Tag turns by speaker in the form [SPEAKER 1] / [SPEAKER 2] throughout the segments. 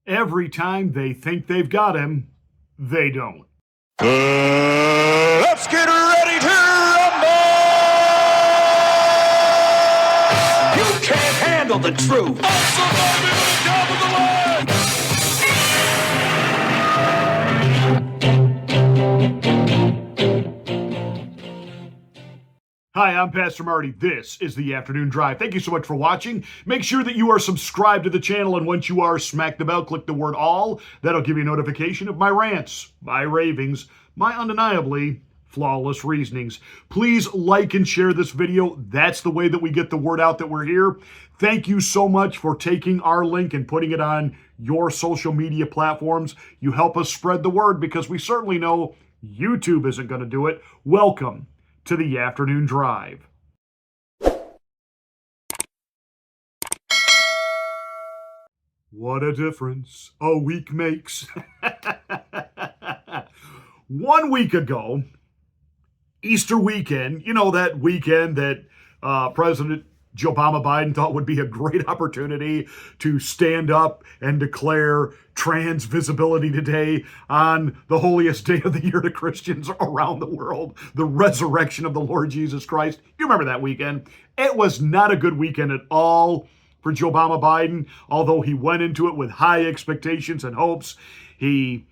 [SPEAKER 1] Every time they think they've got him, they don't.
[SPEAKER 2] Let's get ready to rumble! You can't handle the truth. I'm surviving at the top of the line.
[SPEAKER 1] Hi, I'm Pastor Marty. This is the Afternoon Drive. Thank you so much for watching. Make sure that you are subscribed to the channel, and once you are, smack the bell, click the word all. That'll give you a notification of my rants, my ravings, my undeniably flawless reasonings. Please like and share this video. That's the way that we get the word out that we're here. Thank you so much for taking our link and putting it on your social media platforms. You help us spread the word because we certainly know YouTube isn't going to do it. Welcome to the Afternoon Drive. What a difference a week makes. 1 week ago, Easter weekend, you know, that weekend that President Joe Biden thought would be a great opportunity to stand up and declare Trans Visibility Day on the holiest day of the year to Christians around the world, the resurrection of the Lord Jesus Christ. You remember that weekend? It was not a good weekend at all for Joe Biden, although he went into it with high expectations and hopes. He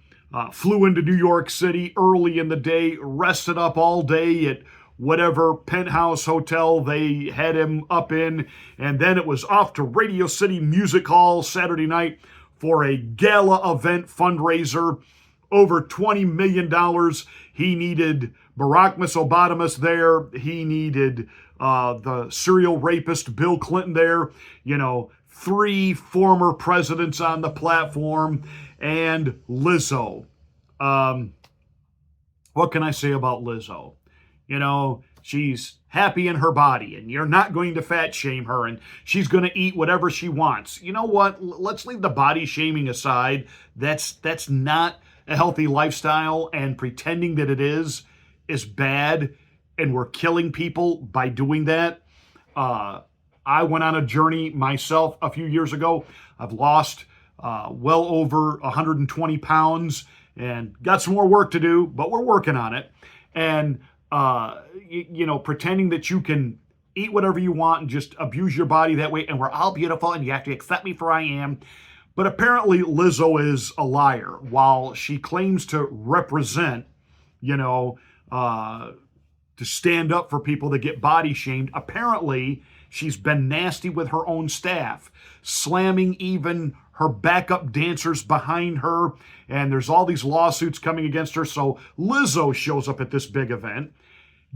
[SPEAKER 1] flew into New York City early in the day, rested up all day at whatever penthouse hotel they had him up in, and then it was off to Radio City Music Hall Saturday night for a gala event fundraiser. Over $20 million. He needed Barack Obama there. He needed the serial rapist Bill Clinton there. You know, 3 former presidents on the platform, and Lizzo. What can I say about Lizzo? You know, she's happy in her body, and you're not going to fat shame her, and she's going to eat whatever she wants. You know what? Let's leave the body shaming aside. That's not a healthy lifestyle, and pretending that it is bad, and we're killing people by doing that. I went on a journey myself a few years ago. I've lost well over 120 pounds and got some more work to do, but we're working on it. And you know, pretending that you can eat whatever you want and just abuse your body that way, and we're all beautiful and you have to accept me for I am. But apparently Lizzo is a liar. While she claims to represent, you know, to stand up for people that get body shamed, apparently she's been nasty with her own staff, slamming even her backup dancers behind her, and there's all these lawsuits coming against her. So Lizzo shows up at this big event,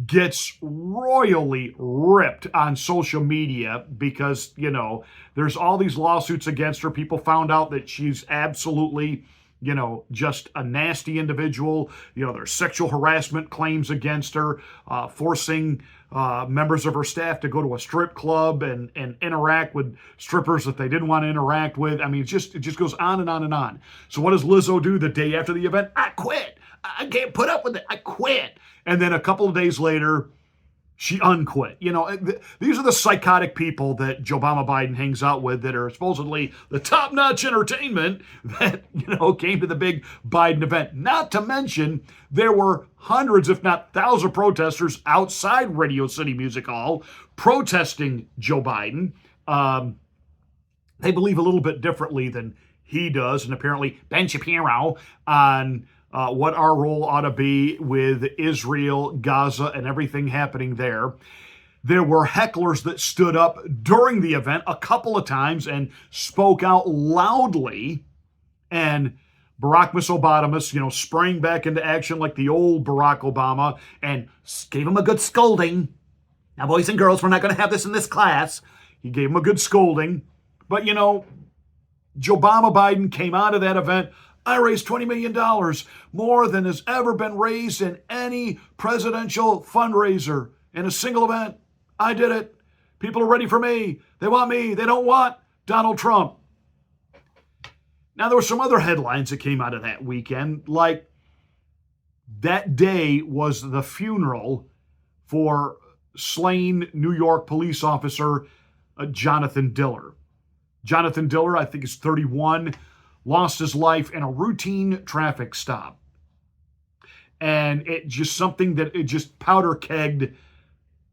[SPEAKER 1] gets royally ripped on social media because, you know, there's all these lawsuits against her. People found out that she's absolutely, you know, just a nasty individual. You know, there's sexual harassment claims against her, forcing members of her staff to go to a strip club and interact with strippers that they didn't want to interact with. I mean, it just goes on and on and on. So what does Lizzo do the day after the event? I quit. I can't put up with it. I quit. And then a couple of days later, she unquit. You know, these are the psychotic people that Joe Biden hangs out with that are supposedly the top-notch entertainment that, you know, came to the big Biden event. Not to mention, there were hundreds, if not thousands, of protesters outside Radio City Music Hall protesting Joe Biden. They believe a little bit differently than he does, and apparently Ben Shapiro on what our role ought to be with Israel, Gaza, and everything happening there. There were hecklers that stood up during the event a couple of times and spoke out loudly, and Barack Obama, you know, sprang back into action like the old Barack Obama and gave him a good scolding. Now, boys and girls, we're not going to have this in this class. He gave him a good scolding. But, you know, Joe Biden came out of that event. I raised $20 million, more than has ever been raised in any presidential fundraiser in a single event. I did it. People are ready for me. They want me. They don't want Donald Trump. Now, there were some other headlines that came out of that weekend, like that day was the funeral for slain New York police officer Jonathan Diller. Jonathan Diller, I think, is 31, lost his life in a routine traffic stop. And it just something that it just powder kegged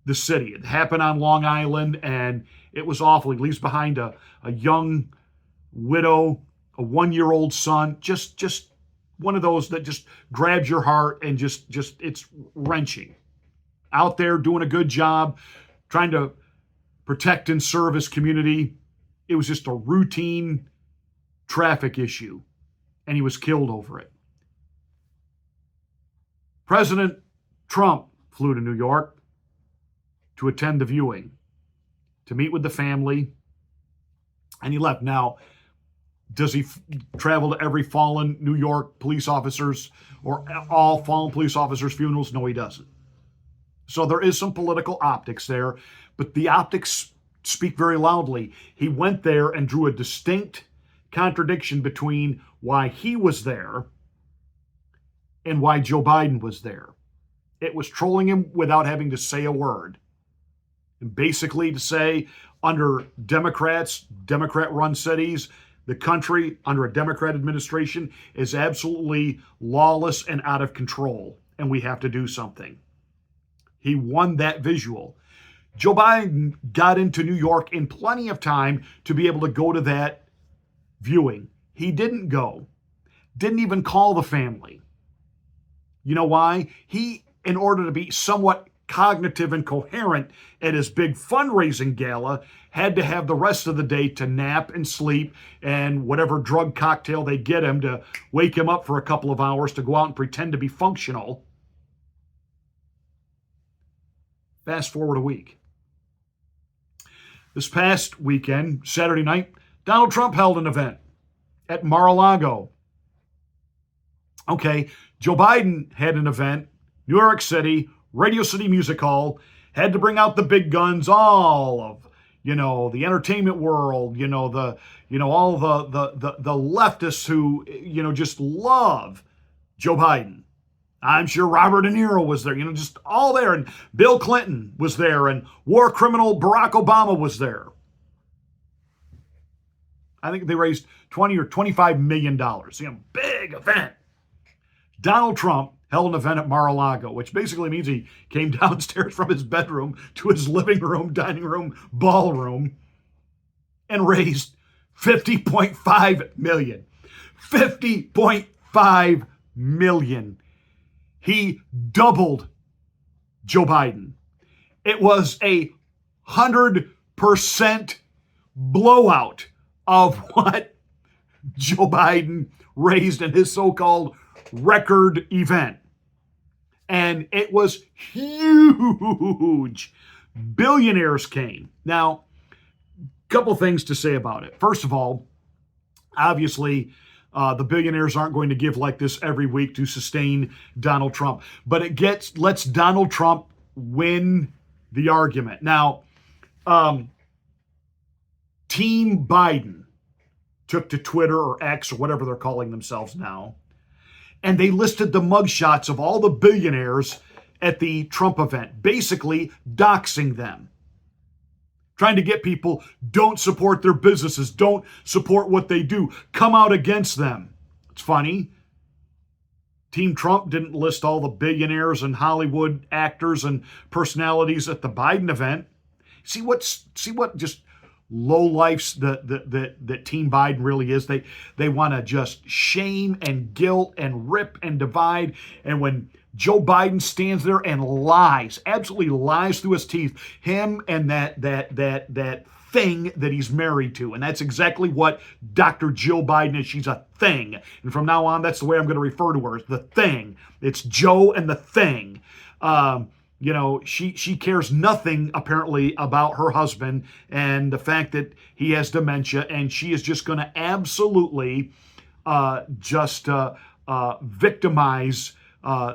[SPEAKER 1] the city. It happened on Long Island, and it was awful. He leaves behind a young widow, a 1-year-old son. Just one of those that just grabs your heart and just it's wrenching. Out there doing a good job, trying to protect and serve his community. It was just a routine traffic issue, and he was killed over it. President Trump flew to New York to attend the viewing, to meet with the family, and he left. Now, does he travel to every fallen New York police officers or all fallen police officers' funerals? No, he doesn't. So there is some political optics there, but the optics speak very loudly. He went there and drew a distinct contradiction between why he was there and why Joe Biden was there. It was trolling him without having to say a word. And basically to say, under Democrats, Democrat-run cities, the country under a Democrat administration is absolutely lawless and out of control, and we have to do something. He won that visual. Joe Biden got into New York in plenty of time to be able to go to that viewing. He didn't go. Didn't even call the family. You know why? He, in order to be somewhat cognitive and coherent at his big fundraising gala, had to have the rest of the day to nap and sleep and whatever drug cocktail they get him to wake him up for a couple of hours to go out and pretend to be functional. Fast forward a week. This past weekend, Saturday night, Donald Trump held an event at Mar-a-Lago. Okay, Joe Biden had an event, New York City, Radio City Music Hall, had to bring out the big guns, all of, the entertainment world, all the leftists who, just love Joe Biden. I'm sure Robert De Niro was there, just all there. And Bill Clinton was there, and war criminal Barack Obama was there. I think they raised $20 or $25 million. Big event. Donald Trump held an event at Mar-a-Lago, which basically means he came downstairs from his bedroom to his living room, dining room, ballroom, and raised $50.5 million. $50.5 million. He doubled Joe Biden. It was a 100% blowout of what Joe Biden raised in his so-called record event. And it was huge. Billionaires came. Now, a couple things to say about it. First of all, obviously, the billionaires aren't going to give like this every week to sustain Donald Trump. But it lets Donald Trump win the argument. Now, Team Biden took to Twitter or X or whatever they're calling themselves now, and they listed the mugshots of all the billionaires at the Trump event, basically doxing them. Trying to get people, don't support their businesses, don't support what they do, come out against them. It's funny. Team Trump didn't list all the billionaires and Hollywood actors and personalities at the Biden event. See what just low lifes that Team Biden really is. They want to just shame and guilt and rip and divide. And when Joe Biden stands there and lies, absolutely lies through his teeth, him and that thing that he's married to. And that's exactly what Dr. Jill Biden is. She's a thing. And from now on, that's the way I'm going to refer to her, as the thing. It's Joe and the thing. She cares nothing, apparently, about her husband and the fact that he has dementia. And she is just going to absolutely victimize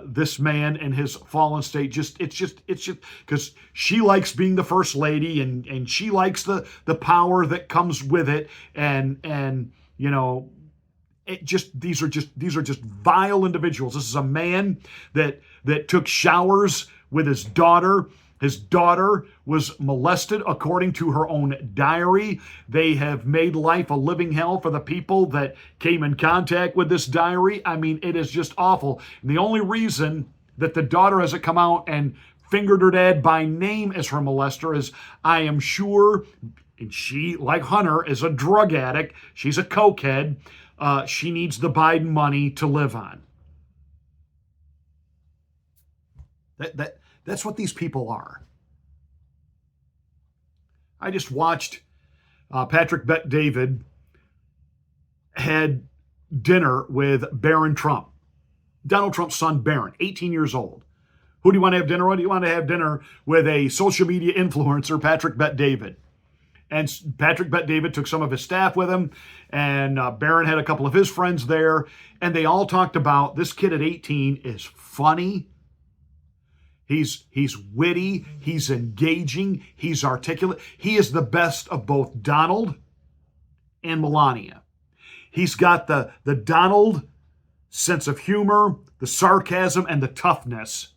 [SPEAKER 1] this man and his fallen state. It's just because she likes being the first lady and she likes the power that comes with it. These are just vile individuals. This is a man that took showers with his daughter His daughter was molested according to her own diary. They have made life a living hell for the people that came in contact with this diary. I mean, it is just awful. And the only reason that the daughter hasn't come out and fingered her dad by name as her molester is, I am sure, and she, like Hunter, is a drug addict. She's a cokehead. She needs the Biden money to live on. That's what these people are. I just watched Patrick Bet-David had dinner with Barron Trump, Donald Trump's son Barron, 18 years old. Who do you want to have dinner with? You want to have dinner with a social media influencer, Patrick Bet-David. And Patrick Bet-David took some of his staff with him, and Barron had a couple of his friends there, and they all talked about this kid at 18 is funny. He's witty, he's engaging, he's articulate. He is the best of both Donald and Melania. He's got the Donald sense of humor, the sarcasm, and the toughness.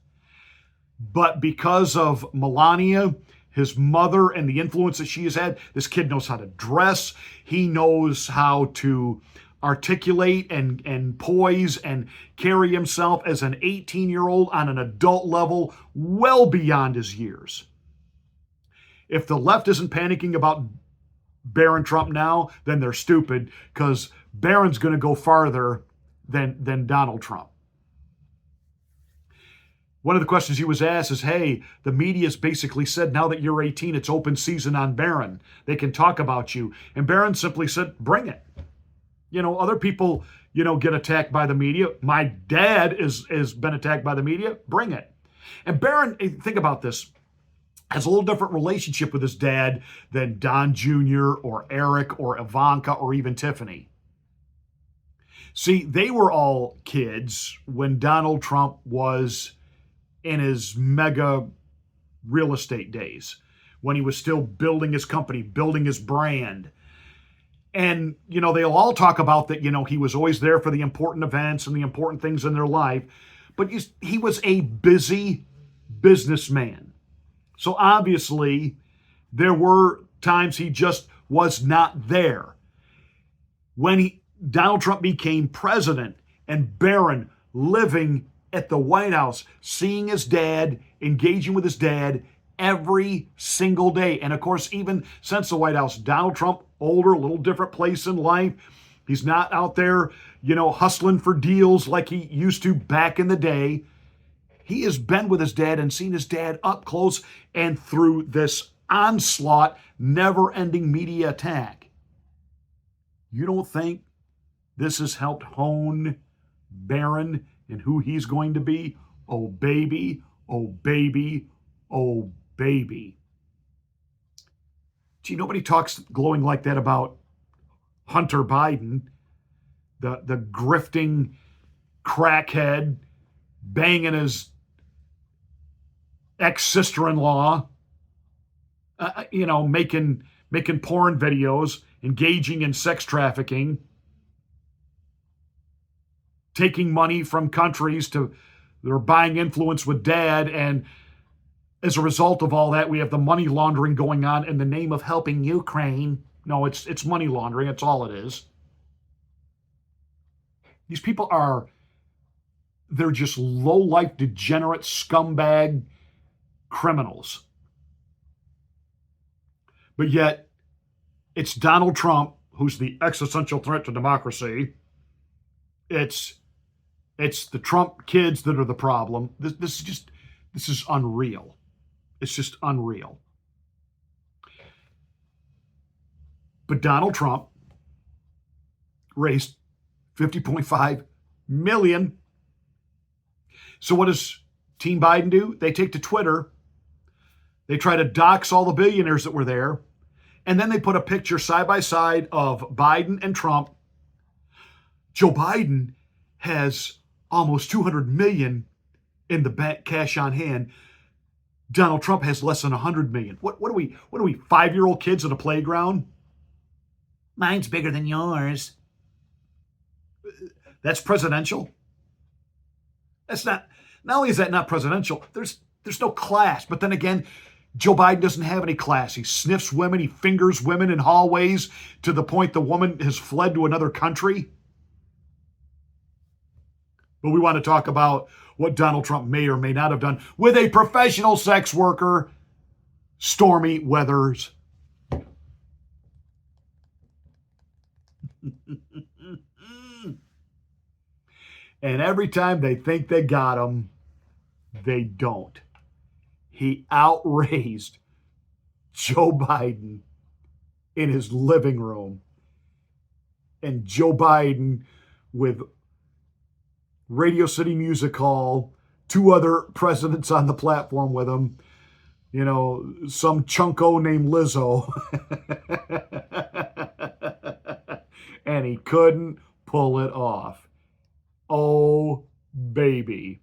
[SPEAKER 1] But because of Melania, his mother, and the influence that she has had, this kid knows how to dress. He knows how to articulate and poise and carry himself as an 18-year-old on an adult level well beyond his years. If the left isn't panicking about Barron Trump now, then they're stupid, because Barron's going to go farther than Donald Trump. One of the questions he was asked is, hey, the media's basically said now that you're 18, it's open season on Barron. They can talk about you. And Barron simply said, bring it. You know, other people, get attacked by the media. My dad has been attacked by the media. Bring it. And Barron, think about this, has a little different relationship with his dad than Don Jr. or Eric or Ivanka or even Tiffany. See, they were all kids when Donald Trump was in his mega real estate days, when he was still building his company, building his brand. And, they'll all talk about that, he was always there for the important events and the important things in their life. But he was a busy businessman. So obviously, there were times he just was not there. When Donald Trump became president and Barron living at the White House, seeing his dad, engaging with his dad every single day. And of course, even since the White House, Donald Trump, older, a little different place in life. He's not out there, hustling for deals like he used to back in the day. He has been with his dad and seen his dad up close and through this onslaught, never-ending media attack. You don't think this has helped hone Barron and who he's going to be? Oh, baby, oh, baby, oh, baby. Gee, nobody talks glowing like that about Hunter Biden, the grifting crackhead, banging his ex-sister-in-law, making porn videos, engaging in sex trafficking, taking money from countries that are buying influence with dad. And as a result of all that, we have the money laundering going on in the name of helping Ukraine. No, it's money laundering. That's all it is. These people they're just low-life, degenerate, scumbag criminals. But yet, it's Donald Trump who's the existential threat to democracy. It's the Trump kids that are the problem. This is unreal. It's just unreal. But Donald Trump raised $50.5 million. So what does Team Biden do? They take to Twitter. They try to dox all the billionaires that were there. And then they put a picture side by side of Biden and Trump. Joe Biden has almost $200 million in the bank, cash on hand. Donald Trump has less than $100 million. What are we, 5-year-old kids at a playground? Mine's bigger than yours. That's presidential. That's not only is that not presidential, there's There's no class. But then again, Joe Biden doesn't have any class. He sniffs women. He fingers women in hallways to the point the woman has fled to another country. But we want to talk about what Donald Trump may or may not have done with a professional sex worker, Stormy Weathers. And every time they think they got him, they don't. He outraised Joe Biden in his living room. And Joe Biden with Radio City Music Hall, 2 other presidents on the platform with him, you know, some chunko named Lizzo. And he couldn't pull it off. Oh, baby.